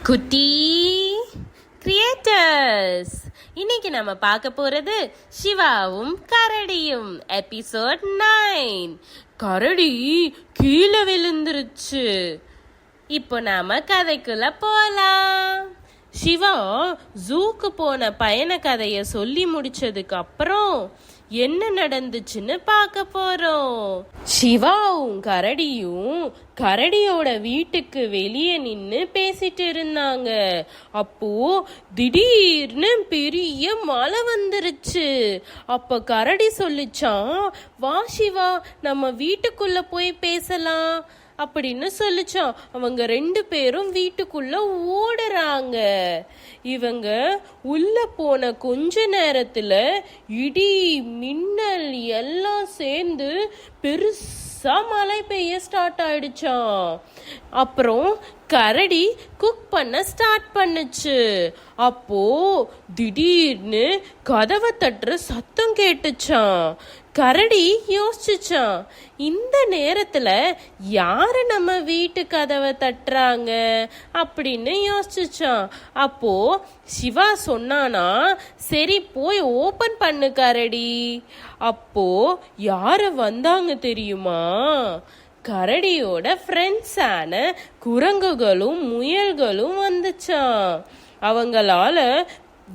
குட்டி கிரியேட்டர்ஸ், இன்னைக்கு நம்ம பார்க்க போறது சிவாவும் கரடியும் எபிசோட் 9. கரடி கீழே விழுந்துருச்சு. இப்போ நாம கதைக்குள்ள போலாம். சிவா ஜூக்கு போன பயண கதைய சொல்லி முடிச்சதுக்கு அப்புறம் என்ன நடந்துச்சுன்னு பார்க்க போறோம். சிவாவும் கரடியும் கரடியோட வீட்டுக்கு வெளியே நின்னு பேசிட்டு இருந்தாங்க. அப்போ திடீர்னு பெரிய மழை வந்துருச்சு. அப்ப கரடி சொல்லிச்சான், வா சிவா, நம்ம வீட்டுக்குள்ள போய் பேசலாம் அப்படின்னு சொல்லிச்சான். அவங்க 2 பேரும் வீட்டுக்குள்ள ஓடுறாங்க. இவங்க உள்ள போன கொஞ்ச நேரத்துல இடி மின்னல் எல்லாம் சேர்ந்து பெருசா மழை பெய்ய ஸ்டார்ட் ஆயிடுச்சான். அப்புறம் கரடி குக் பண்ண ஸ்டார்ட் பண்ணுச்சு. அப்போ திடீர்னு கதவை தட்டுற சத்தம் கேட்டுச்சான். கரடி யோசிச்சுச்சான், இந்த நேரத்துல யாரு நம்ம வீட்டு கதவை தட்டுறாங்க அப்படின்னு யோசிச்சுச்சான். அப்போ சிவா சொன்னானா, சரி போய் ஓபன் பண்ணு கரடி. அப்போ யாரு வந்தாங்க தெரியுமா? கரடியோட ஃப்ரெண்ட்ஸான குரங்குகளும் முயல்களும் வந்துச்சான். அவங்களால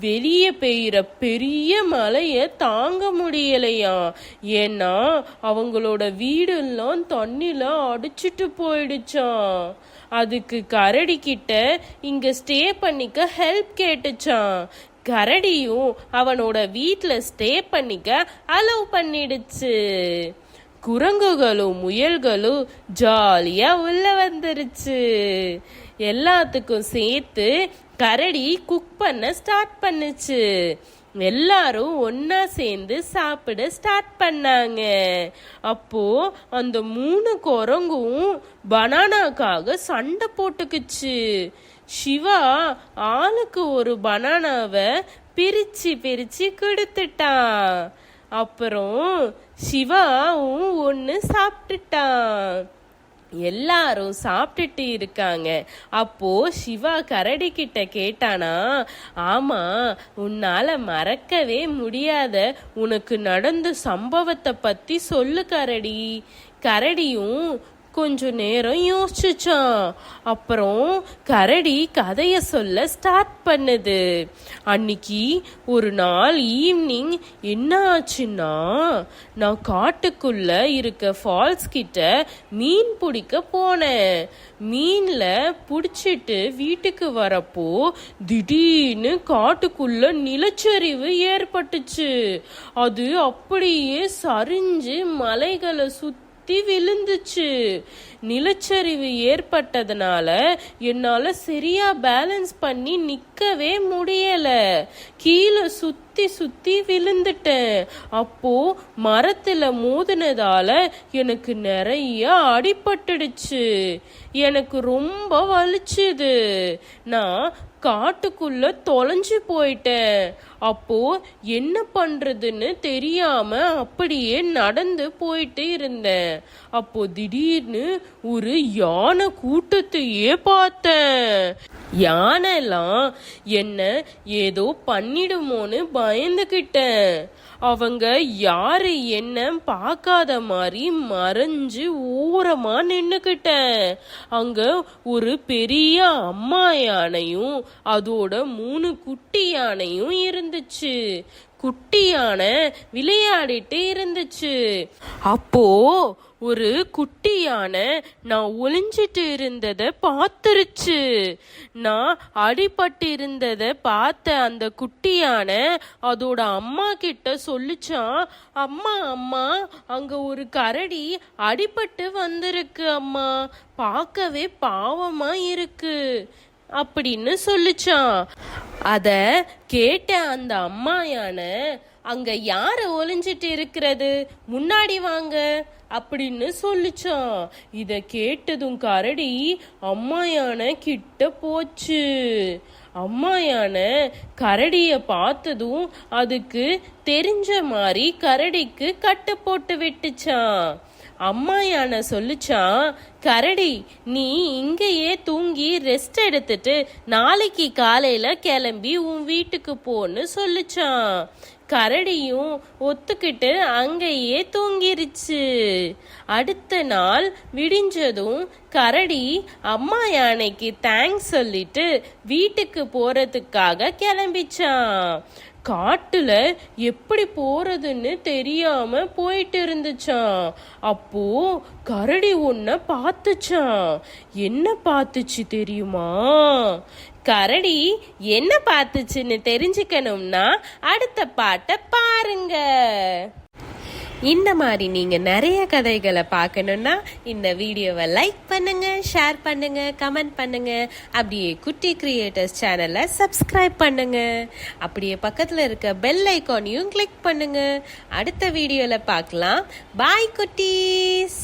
வெளியே பெய்கிற பெரிய மழைய தாங்க முடியலையா. ஏன்னா அவங்களோட வீடெல்லாம் தண்ணில அடிச்சிட்டு போயிடுச்சான். அதுக்கு கரடி கிட்ட இங்க ஸ்டே பண்ணிக்க ஹெல்ப் கேட்டுச்சான். கரடியும் அவனோட வீட்டுல ஸ்டே பண்ணிக்க அலோவ் பண்ணிடுச்சு. குரங்குகளும் முயல்களும் ஜாலியா உள்ள வந்துருச்சு. எல்லாத்துக்கும் சேர்த்து கரடி குக் பண்ண ஸ்டார்ட் பண்ணுச்சு. எல்லாரும் ஒன்னா சேர்ந்து சாப்பிட ஸ்டார்ட் பண்ணாங்க. அப்போ அந்த 3 குரங்கும் பனானாக்காக சண்டை போட்டுக்குச்சு. சிவா ஆளுக்கு ஒரு பனானாவை பிரிச்சு பிரிச்சு கொடுத்துட்டான். அப்புறம் சிவாவும் ஒன்று சாப்பிட்டுட்டான். எல்லாரும் சாப்பிட்டுட்டு இருக்காங்க. அப்போ சிவா கரடி கிட்ட கேட்டானா, ஆமா, உன்னால மறக்கவே முடியாத உனக்கு நடந்த சம்பவத்தை பத்தி சொல்லு கரடி. கரடியும் கொஞ்ச நேரம் யோசிச்சுச்சான். அப்புறம் கரடி கதைய சொல்ல ஸ்டார்ட் பண்ணுது. அன்னைக்கு ஒரு நாள் ஈவினிங் என்ன ஆச்சுன்னா, நான் காட்டுக்குள்ள இருக்க ஃபால்ஸ் கிட்ட மீன் பிடிக்க போனேன். மீன்ல பிடிச்சிட்டு வீட்டுக்கு வரப்போ திடீர்னு காட்டுக்குள்ள நிலச்சரிவு ஏற்பட்டுச்சு. அது அப்படியே சரிஞ்சு மலைகளை சுத்தி விழுந்துச்சு. நிலச்சரிவு ஏற்பட்டதுனால என்னால சரியா பேலன்ஸ் பண்ணி நிக்கவே முடியல. கீழே சுத்தி சுத்தி விழுந்துட்டேன். அப்போ மரத்துல மோதினதால எனக்கு நிறைய அடிபட்டுடுச்சு. எனக்கு ரொம்ப வலிச்சுது. நான் காட்டுக்குள்ள தொலைஞ்சு போயிட்டேன். அப்போ என்ன பண்றதுன்னு தெரியாம அப்படியே நடந்து போயிட்டு இருந்தேன். அப்போ திடீர்னு ஒரு யானை கூட்டத்தையே பார்த்தேன். யானைலாம் என்ன ஏதோ பண்ணிடுமோன்னு பயந்துகிட்டேன். அவங்க யாரு என்ன பார்க்காத மாதிரி மறைஞ்சு ஓரமா நின்னுக்கிட்டேன். அங்க ஒரு பெரிய அம்மா யானையும் அதோட 3 குட்டி யானையும் இருந்துச்சு. குட்டி யானை விளையாடிட்டு இருந்துச்சு. அப்போ ஒரு குட்டி யானை நான் ஒளிஞ்சிட்டு இருந்ததை பார்த்துருச்சு. நான் அடிபட்டு இருந்ததை பார்த்த அந்த குட்டி யானை அதோட அம்மா கிட்ட சொல்லிச்சான், அம்மா அம்மா, அங்க ஒரு கரடி அடிபட்டு வந்திருக்கு அம்மா, பார்க்கவே பாவமா இருக்கு அப்படின்னு சொல்லிச்சான். அத கேட்ட அந்த அம்மா யானை, அங்க யாரு ஒளிஞ்சிட்டு இருக்கிறது, முன்னாடி வாங்க அப்படின்னு சொல்லிச்சான். இத கேட்டதும் கரடி அம்மா யானை கிட்ட போச்சு. அம்மா யானை கரடிய பார்த்ததும் அதுக்கு தெரிஞ்ச மாதிரி கரடிக்கு கட்டு போட்டு விட்டுச்சான். அம்மா யானை சொல்லுச்சான், கரடி நீ இங்கேயே தூங்கி ரெஸ்ட் எடுத்துட்டு நாளைக்கு காலையில கிளம்பி உன் வீட்டுக்கு போன்னு சொல்லுச்சான். கரடியும் ஒத்துக்கிட்டு அங்கேயே தூங்கிருச்சு. அடுத்த நாள் விடிஞ்சதும் கரடி அம்மா யானைக்கு தேங்க்ஸ் சொல்லிட்டு வீட்டுக்கு போறதுக்காக கிளம்பிச்சான். காட்டுல எப்படி போறதுன்னு தெரியாம போயிட்டு இருந்துச்சான். அப்போ கரடி ஒன்ன பார்த்துச்சான். என்ன பார்த்துச்சு தெரியுமா? கரடி என்ன பார்த்துச்சுன்னு தெரிஞ்சுக்கணும்னா அடுத்த பாட்டை பாருங்க. இந்த மாதிரி நீங்க நிறைய கதைகளை பார்க்கணும்னா இந்த வீடியோவை லைக் பண்ணுங்க, ஷேர் பண்ணுங்க, கமெண்ட் பண்ணுங்க. அப்படியே குட்டி கிரியேட்டர்ஸ் சேனலை சப்ஸ்கிரைப் பண்ணுங்க. அப்படியே பக்கத்துல இருக்க பெல் ஐக்கானையும் கிளிக் பண்ணுங்க. அடுத்த வீடியோல பார்க்கலாம். பாய் குட்டீஸ்.